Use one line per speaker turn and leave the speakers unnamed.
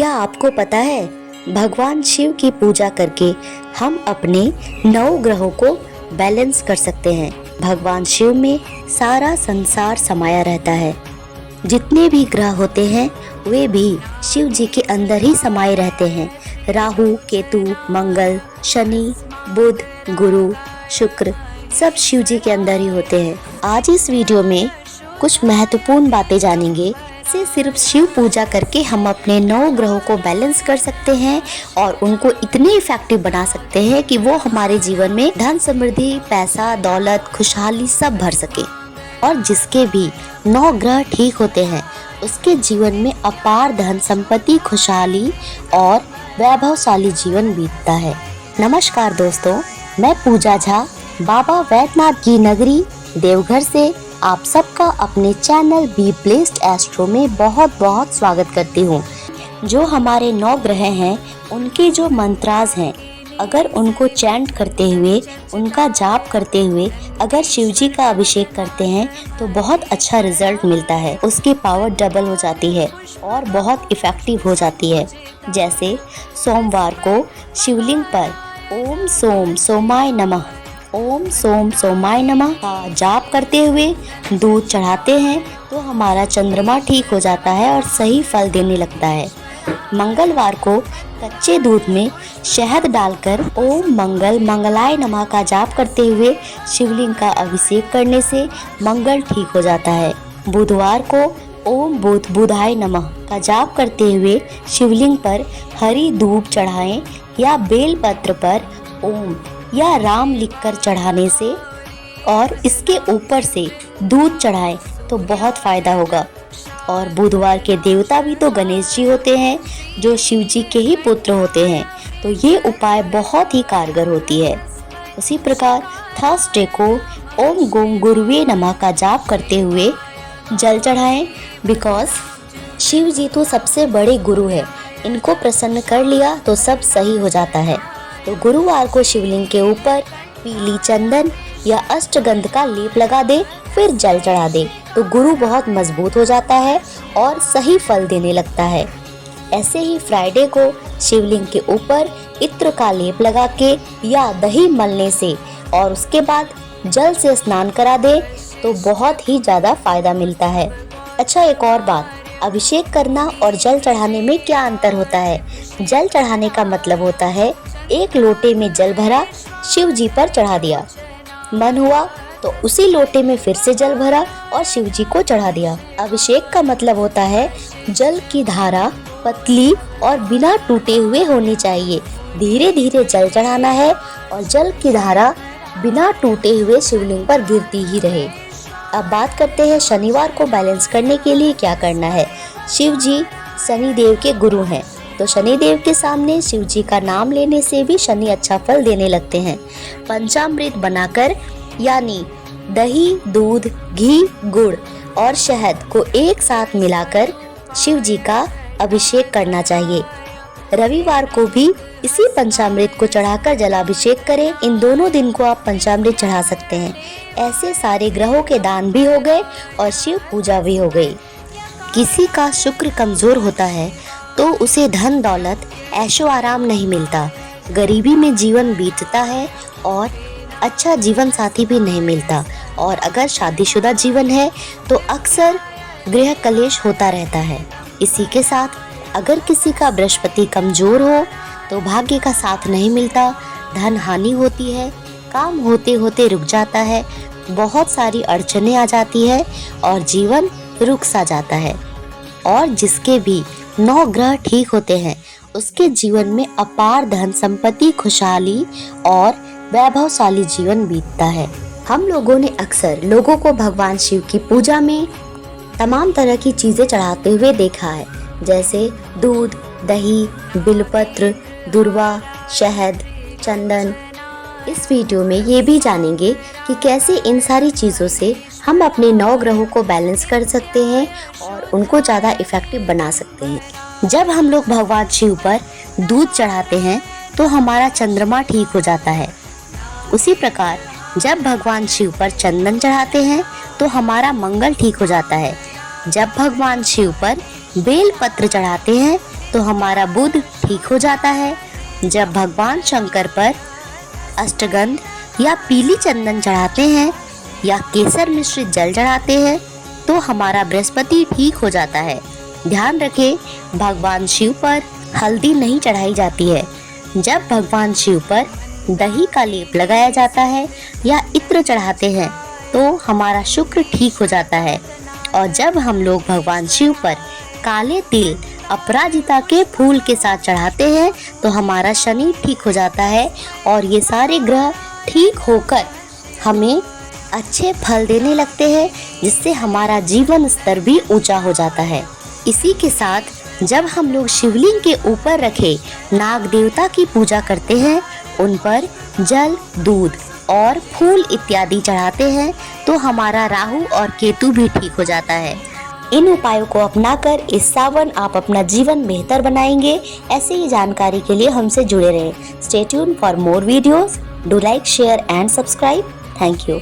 क्या आपको पता है, भगवान शिव की पूजा करके हम अपने 9 ग्रहों को बैलेंस कर सकते हैं। भगवान शिव में सारा संसार समाया रहता है। जितने भी ग्रह होते हैं वे भी शिव जी के अंदर ही समाये रहते हैं। राहु, केतु, मंगल, शनि, बुध, गुरु, शुक्र सब शिव जी के अंदर ही होते हैं। आज इस वीडियो में कुछ महत्वपूर्ण बातें जानेंगे। से सिर्फ शिव पूजा करके हम अपने 9 ग्रहों को बैलेंस कर सकते हैं और उनको इतने इफेक्टिव बना सकते हैं कि वो हमारे जीवन में धन, समृद्धि, पैसा, दौलत, खुशहाली सब भर सके। और जिसके भी 9 ग्रह ठीक होते हैं उसके जीवन में अपार धन संपत्ति, खुशहाली और वैभवशाली जीवन बीतता है। नमस्कार दोस्तों, मैं पूजा झा बाबा वैद्यनाथ की नगरी देवघर से आप सबका अपने चैनल बी ब्लेस्ड एस्ट्रो में बहुत बहुत स्वागत करती हूँ। जो हमारे 9 ग्रह हैं उनके जो मंत्रास हैं, अगर उनको चैंट करते हुए, उनका जाप करते हुए अगर शिव जी का अभिषेक करते हैं तो बहुत अच्छा रिजल्ट मिलता है। उसकी पावर डबल हो जाती है और बहुत इफ़ेक्टिव हो जाती है। जैसे सोमवार को शिवलिंग पर ओम सोम सोमाय नमः, ओम सोम सोमाय नमः का जाप करते हुए दूध चढ़ाते हैं तो हमारा चंद्रमा ठीक हो जाता है और सही फल देने लगता है। मंगलवार को कच्चे दूध में शहद डालकर ओम मंगल मंगलाय नमः का जाप करते हुए शिवलिंग का अभिषेक करने से मंगल ठीक हो जाता है। बुधवार को ओम बुध बुधाय नमः का जाप करते हुए शिवलिंग पर हरी धूप चढ़ाएं या बेलपत्र पर ओम या राम लिखकर चढ़ाने से और इसके ऊपर से दूध चढ़ाएं तो बहुत फायदा होगा। और बुधवार के देवता भी तो गणेश जी होते हैं जो शिव जी के ही पुत्र होते हैं, तो ये उपाय बहुत ही कारगर होती है। उसी प्रकार थर्सडे को ओम गोम गुरुवे नमः का जाप करते हुए जल चढ़ाएं, बिकॉज शिव जी तो सबसे बड़े गुरु है। इनको प्रसन्न कर लिया तो सब सही हो जाता है। तो गुरुवार को शिवलिंग के ऊपर पीली चंदन या अष्टगंध का लेप लगा दे, फिर जल चढ़ा दे तो गुरु बहुत मजबूत हो जाता है और सही फल देने लगता है। ऐसे ही फ्राइडे को शिवलिंग के ऊपर इत्र का लेप लगा के या दही मलने से और उसके बाद जल से स्नान करा दे तो बहुत ही ज़्यादा फायदा मिलता है। अच्छा, एक और बात, अभिषेक करना और जल चढ़ाने में क्या अंतर होता है? जल चढ़ाने का मतलब होता है एक लोटे में जल भरा, शिव जी पर चढ़ा दिया, मन हुआ तो उसी लोटे में फिर से जल भरा और शिव जी को चढ़ा दिया। अभिषेक का मतलब होता है जल की धारा पतली और बिना टूटे हुए होनी चाहिए। धीरे धीरे जल चढ़ाना है और जल की धारा बिना टूटे हुए शिवलिंग पर गिरती ही रहे। अब बात करते हैं शनिवार को बैलेंस करने के लिए क्या करना है। शिव जी शनि देव के गुरु हैं, तो शनि देव के सामने शिव जी का नाम लेने से भी शनि अच्छा फल देने लगते हैं। पंचामृत बनाकर यानी दही, दूध, घी, गुड़ और शहद को एक साथ मिलाकर शिव जी का अभिषेक करना चाहिए। रविवार को भी इसी पंचामृत को चढ़ाकर जलाभिषेक करें। इन दोनों दिन को आप पंचामृत चढ़ा सकते हैं। ऐसे सारे ग्रहों के दान भी हो गए और शिव पूजा भी हो गई। किसी का शुक्र कमजोर होता है तो उसे धन दौलत ऐशो आराम नहीं मिलता, गरीबी में जीवन बीतता है और अच्छा जीवन साथी भी नहीं मिलता। और अगर शादीशुदा जीवन है तो अक्सर गृह कलेश होता रहता है। इसी के साथ अगर किसी का बृहस्पति कमजोर हो तो भाग्य का साथ नहीं मिलता, धन हानि होती है, काम होते होते रुक जाता है, बहुत सारी अड़चनें आ जाती है और जीवन रुक सा जाता है। और जिसके भी 9 ग्रह ठीक होते हैं उसके जीवन में अपार धन संपत्ति, खुशहाली और वैभवशाली जीवन बीतता है। हम लोगों ने अक्सर लोगों को भगवान शिव की पूजा में तमाम तरह की चीजें चढ़ाते हुए देखा है, जैसे दूध, दही, बिलपत्र, दुर्वा, शहद, चंदन। इस वीडियो में ये भी जानेंगे कि कैसे इन सारी चीज़ों से हम अपने 9 ग्रहों को बैलेंस कर सकते हैं और उनको ज़्यादा इफ़ेक्टिव बना सकते हैं। जब हम लोग भगवान शिव पर दूध चढ़ाते हैं तो हमारा चंद्रमा ठीक हो जाता है। उसी प्रकार जब भगवान शिव पर चंदन चढ़ाते हैं तो हमारा मंगल ठीक हो जाता है। जब भगवान शिव पर बेल पत्र चढ़ाते हैं तो हमारा बुध ठीक हो जाता है। जब भगवान शंकर पर अष्टगंध या पीली चंदन चढ़ाते हैं या केसर मिश्रित जल चढ़ाते हैं तो हमारा बृहस्पति ठीक हो जाता है। ध्यान रखें, भगवान शिव पर हल्दी नहीं चढ़ाई जाती है। जब भगवान शिव पर दही का लेप लगाया जाता है या इत्र चढ़ाते हैं तो हमारा शुक्र ठीक हो जाता है। और जब हम लोग भगवान शिव पर काले तिल अपराजिता के फूल के साथ चढ़ाते हैं तो हमारा शनि ठीक हो जाता है और ये सारे ग्रह ठीक होकर हमें अच्छे फल देने लगते हैं, जिससे हमारा जीवन स्तर भी ऊंचा हो जाता है। इसी के साथ जब हम लोग शिवलिंग के ऊपर रखे नाग देवता की पूजा करते हैं, उन पर जल, दूध और फूल इत्यादि चढ़ाते हैं तो हमारा राहु और केतु भी ठीक हो जाता है। इन उपायों को अपनाकर इस सावन आप अपना जीवन बेहतर बनाएंगे। ऐसे ही जानकारी के लिए हमसे जुड़े रहें। Stay tuned for more videos. Do like, share and subscribe. Thank you.